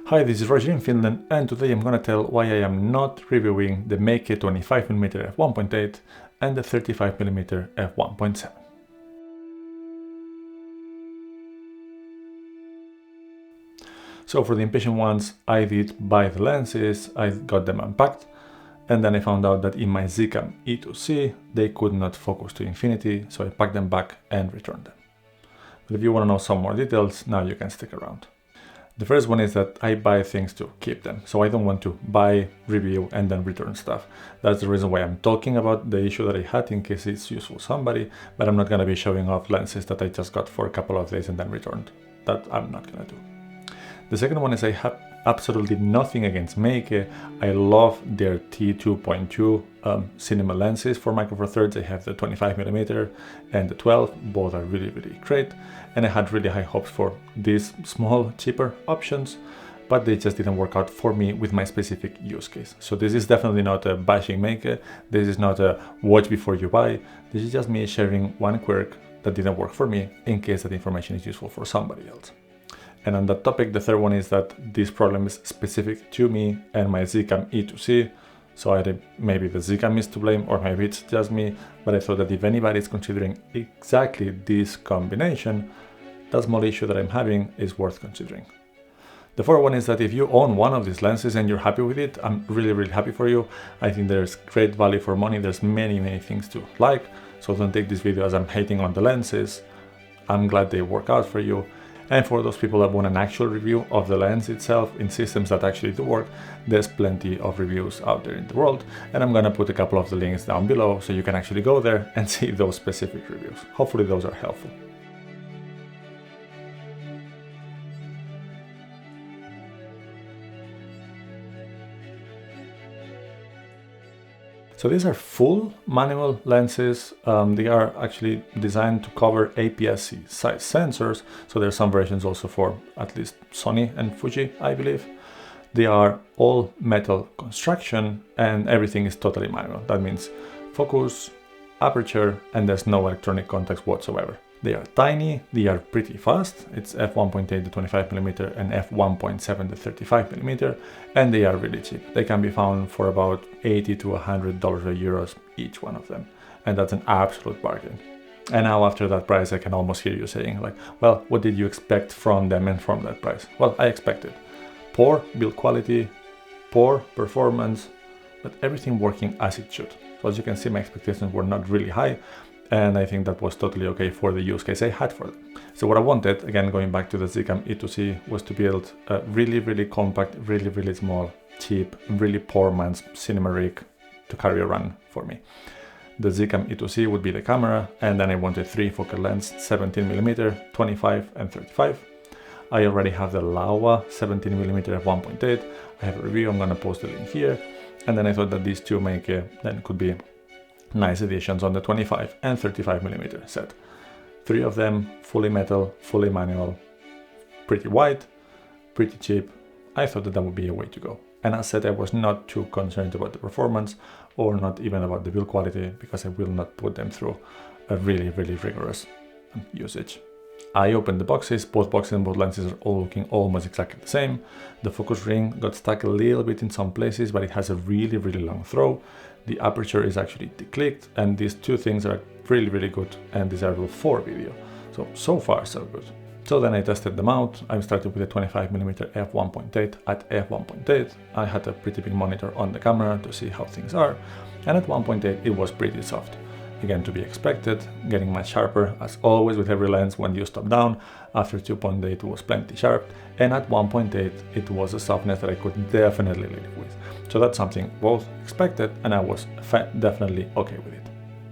Hi, this is Roger in Finland, and today I'm gonna tell why I am not reviewing the Meike 25mm f1.8 and the 35mm f1.7. So for the impatient ones, I did buy the lenses, I got them unpacked, and then I found out that in my Zcam E2c they could not focus to infinity, so I packed them back and returned them. But if you want to know some more details, now you can stick around. The first one is that I buy things to keep them, so I don't want to buy, review, and then return stuff. That's the reason why I'm talking about the issue that I had in case it's useful to somebody, but I'm not going to be showing off lenses that I just got for a couple of days and then returned. That I'm not going to do. The second one is I have absolutely nothing against Meike. I love their T2.2 cinema lenses for Micro Four Thirds. I have the 25mm and the 12, both are really great. And I had really high hopes for these small, cheaper options, but they just didn't work out for me with my specific use case. So this is definitely not a bashing Meike. This is not a watch before you buy. This is just me sharing one quirk that didn't work for me in case that information is useful for somebody else. And on that topic, the third one is that this problem is specific to me and my Zcam E2c. So either maybe the Zcam is to blame or maybe it's just me, but I thought that if anybody is considering exactly this combination, that small issue that I'm having is worth considering. The fourth one is that if you own one of these lenses and you're happy with it, I'm really happy for you. I think there's great value for money. There's many things to like. So don't take this video as I'm hating on the lenses. I'm glad they work out for you. And for those people that want an actual review of the lens itself in systems that actually do work, there's plenty of reviews out there in the world. And I'm gonna put a couple of the links down below so you can actually go there and see those specific reviews. Hopefully those are helpful. So these are full manual lenses. They are actually designed to cover APS-C size sensors. So there are some versions also for at least Sony and Fuji, I believe. They are all metal construction and everything is totally manual. That means focus, aperture, and there's no electronic contacts whatsoever. They are tiny, they are pretty fast. It's f1.8 the 25mm and f1.7 the 35mm, and they are really cheap. They can be found for about $80 to $100 euros each one of them, and that's an absolute bargain. And now after that price, I can almost hear you saying like, well, what did you expect from them and from that price? Well, I expected poor build quality, poor performance, but everything working as it should. So as you can see, my expectations were not really high. And I think that was totally okay for the use case I had for them. So what I wanted, again, going back to the Zcam E2c, was to build a really compact, really small, cheap, really poor man's cinema rig to carry around for me. The Zcam E2c would be the camera, and then I wanted 3 focal lengths, 17mm, 25 and 35. I already have the Laowa 17mm f1.8. I have a review, I'm gonna post the link here. And then I thought that these two Meike then could be nice additions on the 25 and 35mm set. 3 of them, fully metal, fully manual, pretty wide, pretty cheap. I thought that that would be a way to go. And as said, I was not too concerned about the performance or not even about the build quality because I will not put them through a really rigorous usage. I opened the boxes, both boxes and both lenses are all looking almost exactly the same. The focus ring got stuck a little bit in some places, but it has a really long throw. The aperture is actually declicked, and these two things are really good and desirable for video. So far so good. So then I tested them out. I started with a 25mm f1.8 at f1.8. I had a pretty big monitor on the camera to see how things are, and at 1.8 it was pretty soft. Again, to be expected, getting much sharper as always with every lens when you stop down. After 2.8 it was plenty sharp, and at 1.8 it was a softness that I could definitely live with. So that's something both expected and I was definitely okay with it.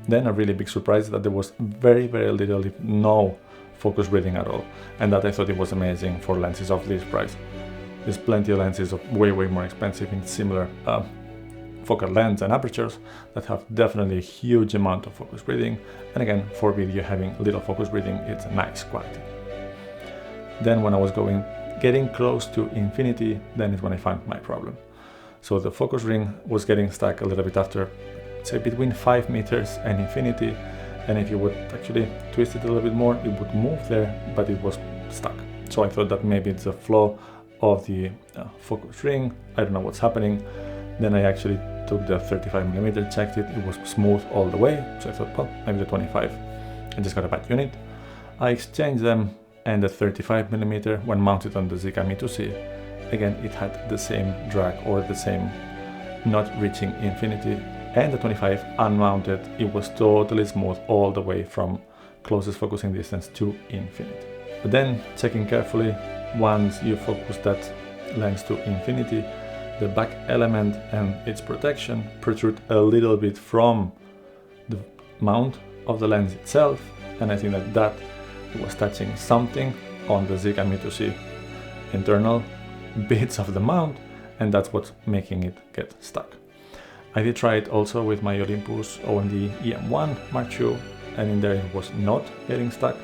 Then a really big surprise that there was very little, if no, focus breathing at all, and that I thought it was amazing for lenses of this price. There's plenty of lenses of way more expensive in similar focal lengths and apertures that have definitely a huge amount of focus breathing, and again, for video having little focus breathing, it's a nice quality. Then when I was getting close to infinity, then is when I found my problem. So the focus ring was getting stuck a little bit after, say, between 5 meters and infinity, and if you would actually twist it a little bit more, it would move there, but it was stuck. So I thought that maybe it's a flaw of the focus ring. I don't know what's happening. Then I actually took the 35mm, checked it, it was smooth all the way. So I thought, well, maybe the 25. I just got a bad unit. I exchanged them, and the 35mm, when mounted on the Zcam E2c, again, it had the same drag, or the same not reaching infinity. And the 25 unmounted, it was totally smooth all the way from closest focusing distance to infinity. But then, checking carefully, once you focus that lens to infinity, the back element and its protection protrude a little bit from the mount of the lens itself, and I think that was touching something on the Zcam E2c internal bits of the mount, and that's what's making it get stuck. I did try it also with my Olympus OMD EM1 Mark II, and in there it was not getting stuck.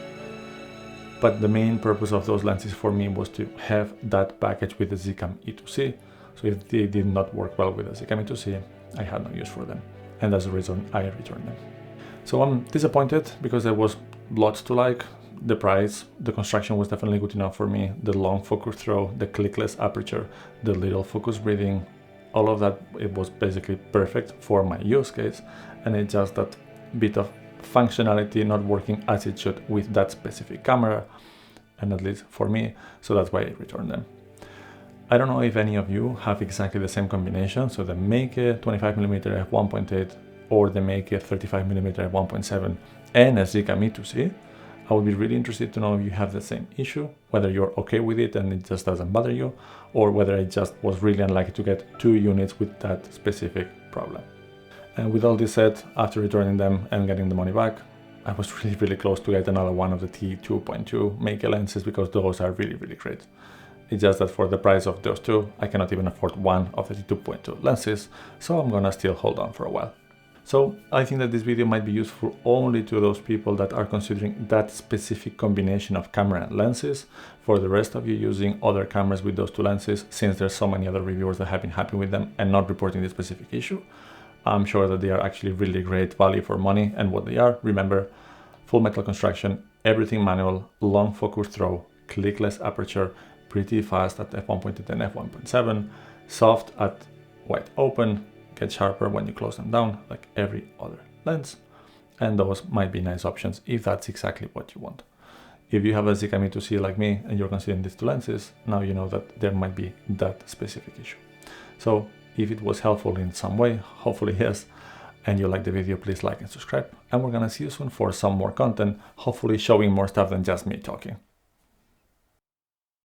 But the main purpose of those lenses for me was to have that package with the Zcam E2c. So if they did not work well with the Zcam E2c, I had no use for them. And that's the reason I returned them. So I'm disappointed because there was lots to like. The price, the construction was definitely good enough for me. The long focus throw, the clickless aperture, the little focus breathing, all of that, it was basically perfect for my use case. And it's just that bit of functionality not working as it should with that specific camera, and at least for me, so that's why I returned them. I don't know if any of you have exactly the same combination, so the Meike 25mm f1.8 or the Meike 35mm f1.7 and a Zcam E2c. I would be really interested to know if you have the same issue, whether you're okay with it and it just doesn't bother you, or whether I just was really unlucky to get 2 units with that specific problem. And with all this said, after returning them and getting the money back, I was really close to get another one of the T2.2 Meike lenses, because those are really great. It's just that for the price of those two, I cannot even afford one of the T2.2 lenses, so I'm gonna still hold on for a while. So I think that this video might be useful only to those people that are considering that specific combination of camera and lenses. For the rest of you using other cameras with those two lenses, since there's so many other reviewers that have been happy with them and not reporting this specific issue, I'm sure that they are actually really great value for money. And what they are, remember, full metal construction, everything manual, long focus throw, clickless aperture, pretty fast at f1.8 and f1.7, soft at wide open, get sharper when you close them down like every other lens, and those might be nice options if that's exactly what you want. If you have a Zcam E2c like me and you're considering these two lenses, now you know that there might be that specific issue. So if it was helpful in some way, hopefully yes, and you like the video, please like and subscribe, and we're gonna see you soon for some more content, hopefully showing more stuff than just me talking.